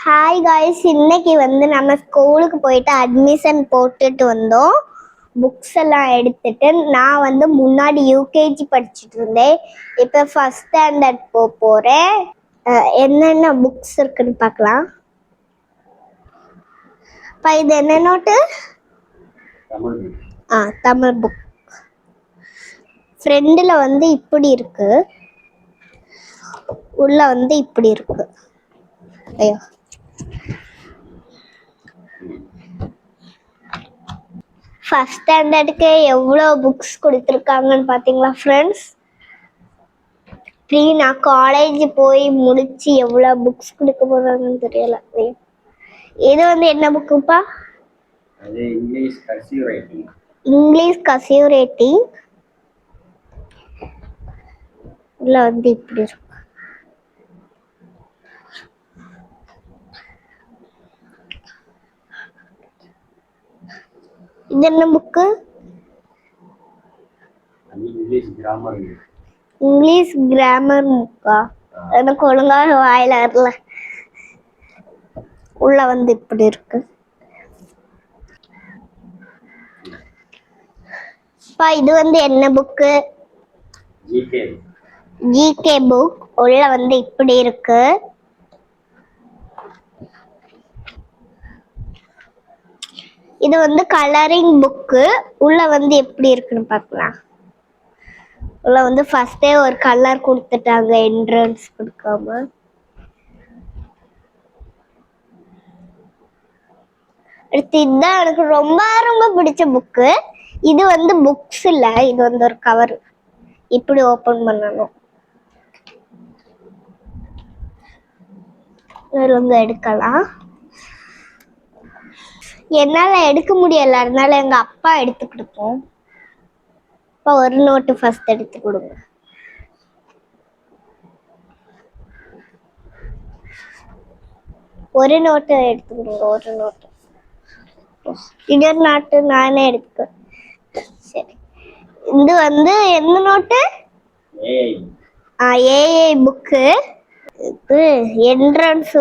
Hi guys, இன்னைக்கு நம்ம ஸ்கூலுக்கு போயிட்டு அட்மிஷன் போட்டுட்டு வந்தோம். புக்ஸ் எல்லாம் எடுத்துட்டு நான் முன்னாடி யூகேஜி படிச்சுட்டு இருந்தேன். இப்போ ஃபர்ஸ்ட் ஸ்டாண்டர்ட் போறேன். என்னென்ன புக்ஸ் இருக்குன்னு பார்க்கலாம். இது என்ன நோட்டு? தமிழ் புக். ஃப்ரெண்டில் இப்படி இருக்கு, உள்ள இப்படி இருக்கு. ஐயோ, ஃபர்ஸ்ட் ஸ்டாண்டர்டுக்கு எவ்வளோ புக்ஸ் கொடுத்துருக்காங்கன்னு பார்த்தீங்களா ஃப்ரெண்ட்ஸ்? நான் காலேஜ் போய் முடிச்சு எவ்வளோ புக்ஸ் கொடுக்க போறாங்கன்னு தெரியல. இது என்ன புக்குப்பா? English cursive writing. உள்ள இப்படி இருக்கும். இது என்ன புக்கு? இங்கிலீஷ் கிராமர் புக்கா? எனக்கு ஒழுங்காக வாயில வரல. உள்ள இப்படி இருக்கு. இது என்ன புக்கு? GK book. உள்ள இப்படி இருக்கு. இது கலரிங் புக்கு. உள்ள எப்படி இருக்குன்னு பார்க்கலாம். உள்ள ஃபர்ஸ்டே ஒரு கலர் கொடுத்துட்டாங்க, என்ட்ரன்ஸ் கொடுக்காம. அடுத்து இதுதான் எனக்கு ரொம்ப ரொம்ப பிடிச்ச புக்கு. இது புக்ஸ் இல்ல, இது ஒரு கவர். இப்படி ஓபன் பண்ணணும். எடுக்கலாம். என்னால எடுக்க முடியல, அதனால எங்க அப்பா எடுத்து கொடுப்போம். அப்பா ஒரு நோட்டு ஃபர்ஸ்ட் எடுத்து கொடுங்க. ஒரு நோட்டு எடுத்து கொடுங்க. ஒரு நோட்டு. இன்னொரு நோட்டு நானே எடுத்து. சரி, இது என்ன நோட்டு? AI book. இது என்ட்ரன்ஸ்.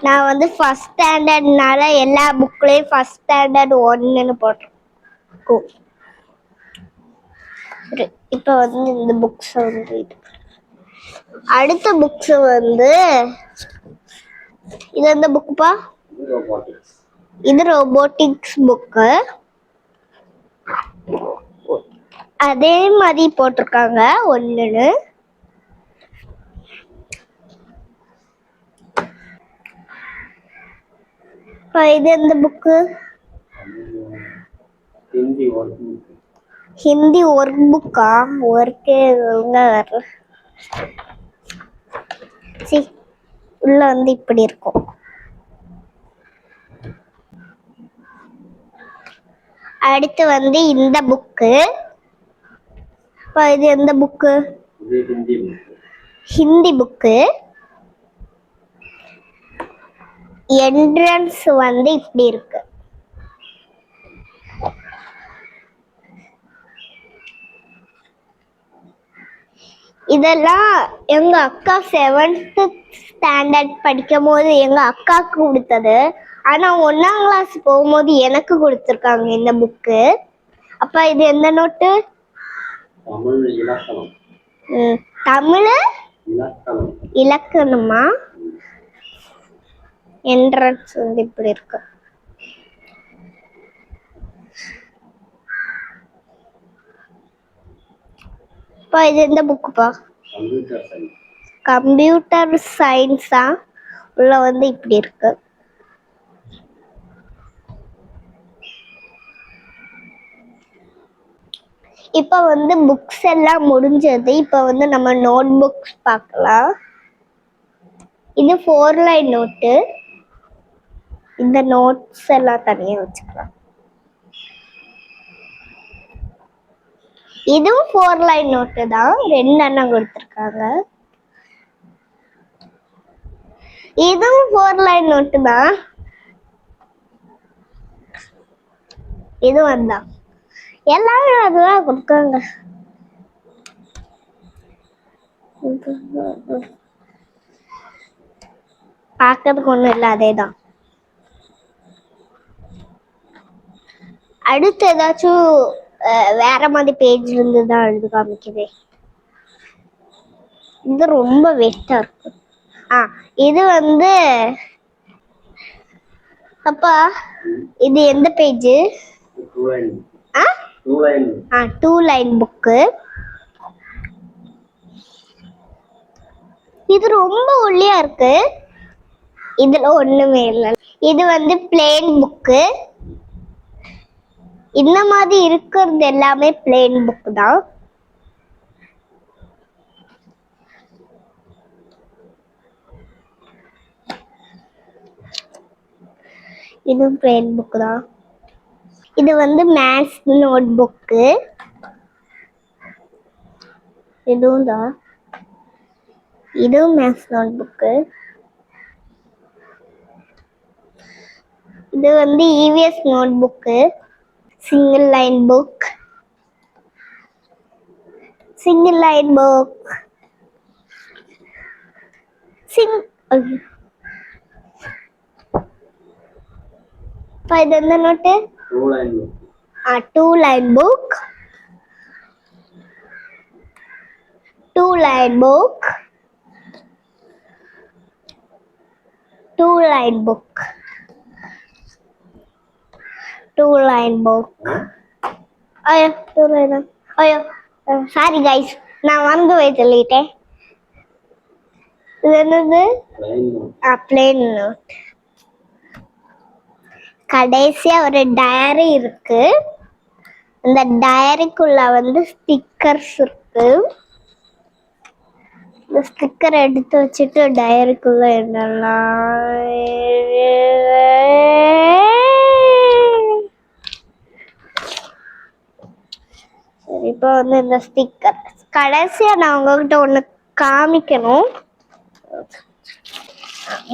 நான் ஃபர்ஸ்ட் ஸ்டாண்டர்ட்னால எல்லா புக்லயும் ஃபர்ஸ்ட் ஸ்டாண்டர்ட் 1ன்னு போட்டிருக்கோம். இப்போ இந்த புக்ஸ் இது. அடுத்த புக்ஸ் இது எந்த புக்குப்பா? இது ரோபோட்டிக்ஸ் புக்கு. அதே மாதிரி போட்டிருக்காங்க 1ன்னு. இது எந்த புக்கு? ஹிந்தி ஒர்க் புக்கா? ஒர்க்கே வரல. உள்ள இப்படி இருக்கும். அடுத்து இந்த புக்கு. இது எந்த புக்கு? ஹிந்தி புக்கு. என்ட்ரன்ஸ் இப்படி இருக்கு. இதெல்லாம் எங்க அக்கா 7th ஸ்டாண்டர்ட் படிக்கும் போது எங்க அக்காவுக்கு கொடுத்தது. ஆனா 1ஆம் கிளாஸ் போகும்போது எனக்கு கொடுத்துருக்காங்க இந்த புக்கு. அப்ப இது எந்த நோட்டு? தமிழ் இலக்கணமா? என்ட்ரன்ஸ் இப்படி இருக்கு. இது எந்த புக்குப்பா? கம்ப்யூட்டர் சயின்ஸா? உள்ள இப்படி இருக்கு. இப்ப புக்ஸ் எல்லாம் முடிஞ்சது. இப்ப நம்ம நோட் புக்ஸ் பார்க்கலாம். இது 4 லைன் நோட்டு. இந்த நோட்ஸ் எல்லாம் தனியா வச்சுக்கலாம். இதுவும் 4 லைன் நோட்டு தான். 2 அண்ணன் கொடுத்துருக்காங்க. இதுவும் 4 லைன் நோட்டு தான். இது எல்லாமே அதுதான் கொடுக்காங்க. பார்க்கறதுக்கு ஒன்றும் இல்லை, அதே தான். அடுத்து ஏதாச்சும் வேற மாதிரி பேஜ் இருந்து தான் எழுதி காமிக்குது. இது ரொம்ப வேஸ்டா இருக்கு. இது வந்து அப்பா இது எந்த பேஜ்? 2 line book. இது ரொம்ப ஒல்லியா இருக்கு, இதுல ஒண்ணுமே இல்லை. இது வந்து பிளேன் புக்கு. இந்த மாதிரி இருக்கிறது எல்லாமே பிளேன் புக் தான். இதுவும் பிளேன் புக் தான். இது வந்து மேத்ஸ் நோட் புக்கு. இதுவும் தான், இதுவும் மேத்ஸ் நோட் புக்கு. இது வந்து EVS notebook. Single line book, single line book, இது எந்த note? 2 line book. 2 line book, 2 line book, 2 line book. ஐயோ 2 லைன். ஐயோ சாரி கைஸ், நான் வந்து சொல்லிட்டேன். இது என்னது? Plain note. கடைசியா ஒரு டயரி இருக்கு. இந்த டயரிக்குள்ள வந்து ஸ்டிக்கர்ஸ் இருக்கு. இந்த ஸ்டிக்கர் எடுத்து வச்சுட்டு டயரிக்குள்ள என்னெல்லாம் இப்போ வந்து இந்த ஸ்டிக்கர் கடைசியா நான் உங்ககிட்ட ஒண்ணு காமிக்கணும்.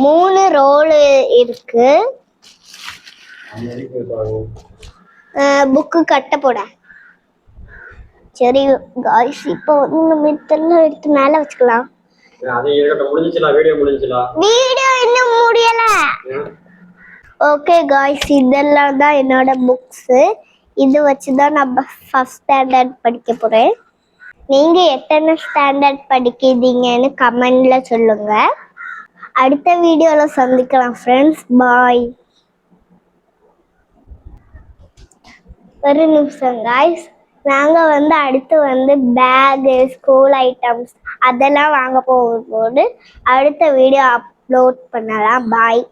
3 ரோல் இருக்கு. புக்கு கட்ட போட. சரி गाइस, இப்போ வந்து நம்ம இதெல்லாம் எடுத்து மேல வச்சுக்கலாம். வீடியோ இன்னும் முடியல. ஓகே गाइस, இதெல்லாம் தான் என்னோட புக்ஸ். இது வச்சு தான் நான் ஃபர்ஸ்ட் ஸ்டாண்டர்ட் படிக்க போறேன். நீங்க எத்தனை ஸ்டாண்டர்ட் படிக்கிறீங்கன்னு கமெண்ட்ல சொல்லுங்க. அடுத்த வீடியோல சந்திக்கலாம் ஃப்ரெண்ட்ஸ். பாய். ஒரு நிமிஷம் गाइस, நாங்க வந்து அடுத்து வந்து பேக், ஸ்கூல் ஐட்டம்ஸ் அதெல்லாம் வாங்க போகும்போது அடுத்த வீடியோ அப்லோட் பண்ணலாம். பாய்.